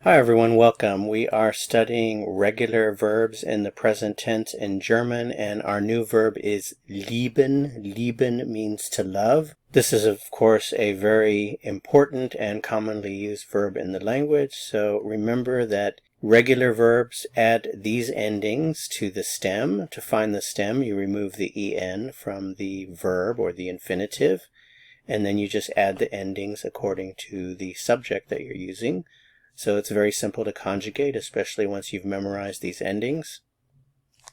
Hi everyone, welcome. We are studying regular verbs in the present tense in German, and our new verb is lieben. Lieben means to love. This is of course a very important and commonly used verb in the language, so remember that regular verbs add these endings to the stem. To find the stem, you remove the en from the verb or the infinitive, and then you just add the endings according to the subject that you're using. So it's very simple to conjugate, especially once you've memorized these endings.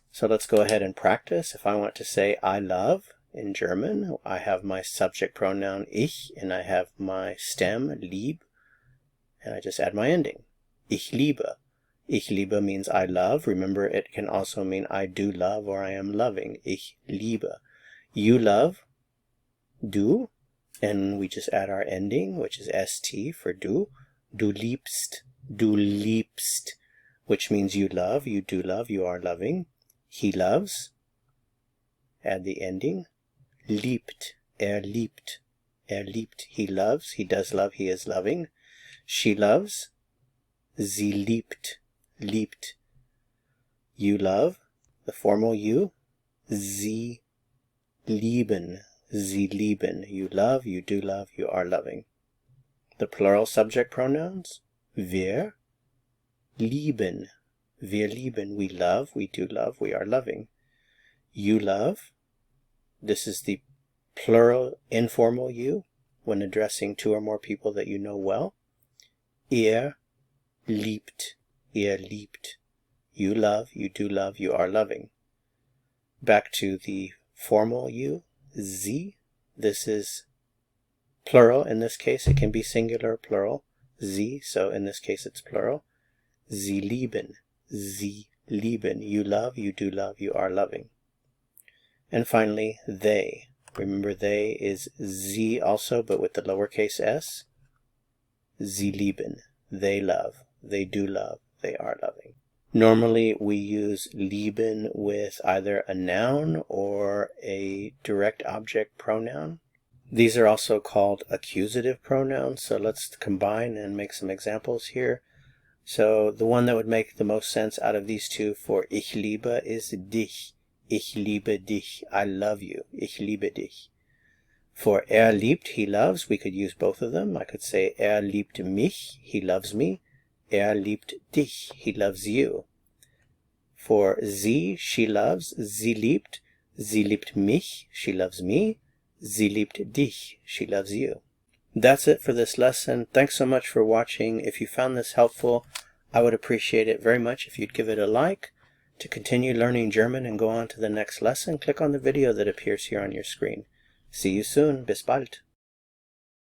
So let's go ahead and practice. If I want to say I love in German, I have my subject pronoun ich, and I have my stem lieb, and I just add my ending. Ich liebe. Ich liebe means I love. Remember, it can also mean I do love or I am loving. Ich liebe. You love, du, and we just add our ending, which is st for du. Du liebst, which means you love, you do love, you are loving. He loves, add the ending. Liebt, liebt, liebt. He loves, he does love, he is loving. She loves, sie liebt. You love, the formal you, sie lieben. You love, you do love, you are loving. The plural subject pronouns, wir lieben. Wir lieben, we love, we do love, we are loving. You love, this is the plural informal you when addressing two or more people that you know well. Liebt. You love, you do love, you are loving. Back to the formal you, sie, this is plural. In this case, it can be singular or plural. Sie, so in this case it's plural. Sie lieben. You love, you do love, you are loving. And finally, they. Remember, they is sie also, but with the lowercase s. Sie lieben. They love. They do love. They are loving. Normally, we use lieben with either a noun or a direct object pronoun. These are also called accusative pronouns, so let's combine and make some examples here. So the one that would make the most sense out of these two for ich liebe is dich. Ich liebe dich. I love you. Ich liebe dich. For liebt, he loves, we could use both of them. I could say liebt mich, he loves me. Liebt dich, he loves you. For sie, she loves, sie liebt mich, she loves me. Sie liebt dich, she loves you. That's it for this lesson. Thanks so much for watching. If you found this helpful, I would appreciate it very much if you'd give it a like. To continue learning German and go on to the next lesson, click on the video that appears here on your screen. See you soon. Bis bald.